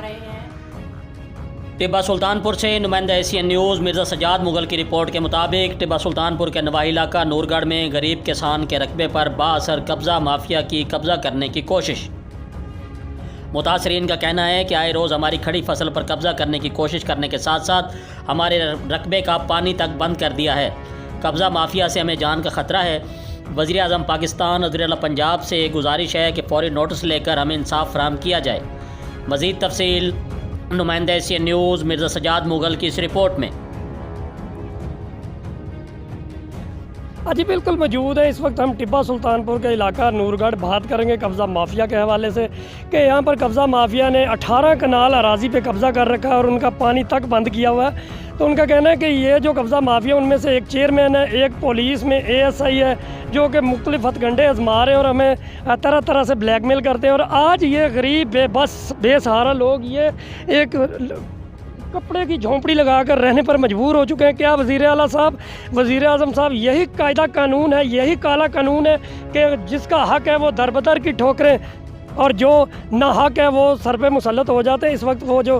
रहे हैं। टिब्बा सुल्तानपुर से नुमाइंदा एशियन न्यूज़ मिर्ज़ा सजाद मुगल की रिपोर्ट के मुताबिक टिब्बा सुल्तानपुर के नवाही इलाका नूरगढ़ में गरीब किसान के रकबे पर बाअसर कब्ज़ा माफिया की कब्ज़ा करने की कोशिश। मुतासरीन का कहना है कि आए रोज़ हमारी खड़ी फसल पर कब्ज़ा करने की कोशिश करने के साथ साथ हमारे रकबे का पानी तक बंद कर दिया है। कब्ज़ा माफिया से हमें जान का ख़तरा है। वज़ीर आज़म पाकिस्तान वज़ीर पंजाब से गुजारिश है कि फौरी नोटिस लेकर हमें इंसाफ फराहम किया जाए। मज़ीद तफसील नुमाइंदा एशियन न्यूज़ मिर्ज़ा सजाद मुगल की इस रिपोर्ट में। जी बिल्कुल मौजूद है। इस वक्त हम टिब्बा सुल्तानपुर के इलाका नूरगढ़ बात करेंगे कब्ज़ा माफिया के हवाले से कि यहाँ पर कब्ज़ा माफिया ने 18 कनाल अराज़ी पे कब्ज़ा कर रखा है और उनका पानी तक बंद किया हुआ है। तो उनका कहना है कि ये जो कब्ज़ा माफिया उनमें से एक चेयरमैन है, एक पुलिस में ASI है जो कि मुख्तलिफ हथकंडे आजमा रहे हैं और हमें तरह तरह से ब्लैकमेल करते हैं। और आज ये गरीब बेबस बेसहारा लोग ये एक कपड़े की झोंपड़ी लगाकर रहने पर मजबूर हो चुके हैं। क्या वज़ीर आला साहब, वज़ीर आज़म साहब, यही कायदा कानून है, यही काला कानून है कि जिसका हक है वो दर बदर की ठोकरें और जो ना हक है वो सर पे मुसल्लत हो जाते हैं। इस वक्त वो जो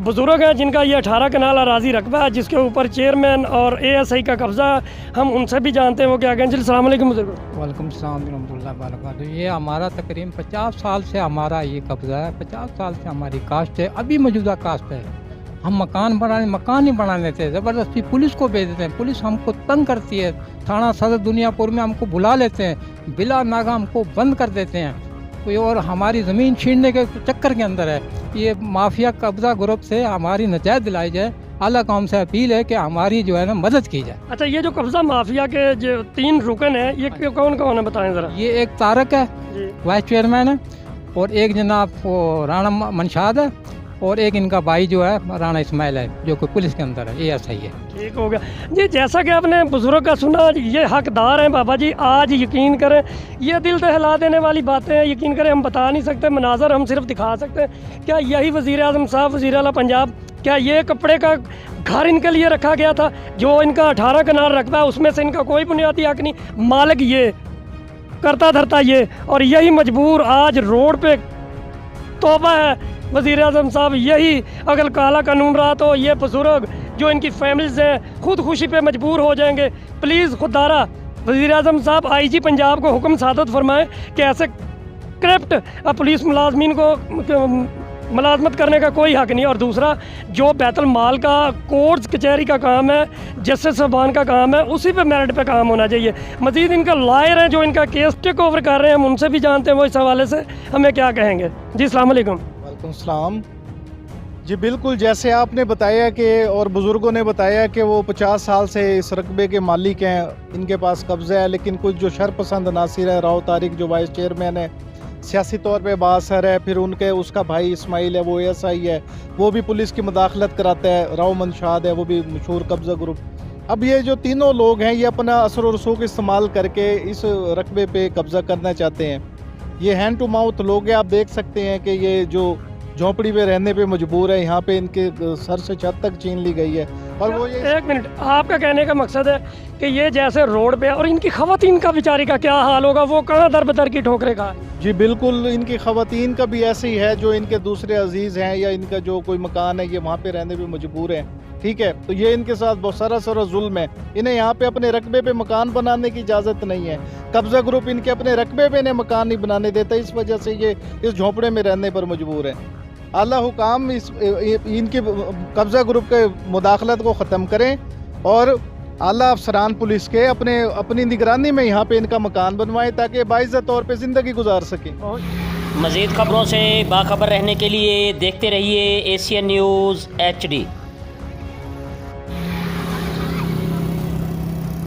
बुज़ुर्ग हैं जिनका ये 18 कनाल अराज़ी रकबा है जिसके ऊपर चेयरमैन और ASI का कब्ज़ा, हम उनसे भी जानते हैं वो क्या कहें। जी अस्सलाम वालेकुम बुज़ुर्ग। वालेकुम सलाम रहमतुल्लाहि व बरकातहू। ये हमारा तकरीबन 50 साल से हमारा ये कब्ज़ा है, 50 साल से हमारी कास्ट है, अभी मौजूदा कास्ट है। हम मकान ही बनाने थे, ज़बरदस्ती पुलिस को भेज देते हैं, पुलिस हमको तंग करती है, थाना सदर दुनियापुर में हमको बुला लेते हैं, बिला नागा हमको बंद कर देते हैं। तो और हमारी ज़मीन छीनने के चक्कर के अंदर है। ये माफिया कब्ज़ा ग्रुप से हमारी नजात दिलाई जाए। आला कौम से अपील है कि हमारी जो है ना मदद की जाए। अच्छा, ये जो कब्ज़ा माफिया के जो 3 रुकन है ये कौन कौन है बताएं ज़रा। ये एक तारक है, वाइस चेयरमैन है, और एक जनाब वो राणा मनशाद है, और एक इनका भाई जो है राणा इस्माइल है जो कि पुलिस के अंदर है, ASI है। ठीक हो गया जी। जैसा कि आपने बुजुर्ग का सुना, ये हकदार हैं बाबा जी। आज यकीन करें, ये दिल दहला देने वाली बातें हैं, यकीन करें हम बता नहीं सकते, मनाजर हम सिर्फ दिखा सकते हैं। क्या यही वज़ीर आज़म साहब, वज़ीर आला पंजाब, क्या ये कपड़े का घर इनके लिए रखा गया था? जो इनका 18 कनाल रकबा है उसमें से इनका कोई बुनियादी हक नहीं, मालिक ये, करता धरता ये, और यही मजबूर आज रोड पे। तौबा है वज़ीर आज़म साहब, यही अगर काला कानून रहा तो ये बुजुर्ग जो इनकी फैमिलीज़ हैं खुदकुशी पे मजबूर हो जाएंगे। प्लीज़ खुदारा वज़ीर आज़म साहब, IG पंजाब को हुक्म सादत फरमाएं कि ऐसे करप्ट पुलिस मुलाजमीन को मुलाजमत करने का कोई हक नहीं। और दूसरा, जो बैतुल माल का कोर्ट्स कचहरी का काम है, जस्टिस साहबान का काम है, उसी पे मेरिट पे काम होना चाहिए। मज़ीद इनका लॉयर हैं जो इनका केस टेक ओवर कर रहे हैं, हम उनसे भी जानते हैं वो इस हवाले से हमें क्या कहेंगे। जी अस्सलाम वालेकुम। वालेकुम सलाम। जी बिल्कुल, जैसे आपने बताया कि और बुज़ुर्गों ने बताया कि वो 50 साल से इस रकबे के मालिक हैं, इनके पास कब्ज़ा है। लेकिन कुछ जो शरपसंद नासिर है, राव तारिक जो वाइस चेयरमैन है, सियासी तौर पे बासर है, फिर उसका भाई इस्माइल है, वो ASI है, वो भी पुलिस की मुदाखलत कराता है, राव मनशाद है, वो भी मशहूर कब्ज़ा ग्रुप। अब ये जो तीनों लोग हैं ये अपना असर और रसूख इस्तेमाल करके इस रकबे पे कब्ज़ा करना चाहते हैं। ये हैंड टू माउथ लोग हैं, आप देख सकते हैं कि ये जो झोंपड़ी में रहने पे मजबूर है, यहाँ पे इनके सर से छत तक छीन ली गई है। और वो ये एक मिनट, आपका कहने का मकसद है कि ये जैसे रोड पे, और इनकी खवातीन का बेचारी का क्या हाल होगा, वो कहाँ दर बदर की ठोकरे का? जी बिल्कुल, इनकी खवातीन का भी ऐसे ही है, जो इनके दूसरे अजीज़ हैं या इनका जो कोई मकान है ये वहाँ पे रहने पे मजबूर हैं। ठीक है, तो ये इनके साथ बहुत सारा जुल्म है। इन्हें यहाँ पे अपने रकबे पे मकान बनाने की इजाज़त नहीं है। कब्ज़ा ग्रुप इनके अपने रकबे पे इन्हें मकान नहीं बनाने देता, इस वजह से ये इस झोंपड़े में रहने पर मजबूर है। आला हुकाम इनके कब्ज़ा ग्रुप के मुदाखलत को ख़त्म करें और आला अफसरान पुलिस के अपनी निगरानी में यहाँ पे इनका मकान बनवाएं ताकि बाइज़्ज़त तौर पे ज़िंदगी गुजार सकें। मज़ीद ख़बरों से बाखबर रहने के लिए देखते रहिए एशियन न्यूज़ HD।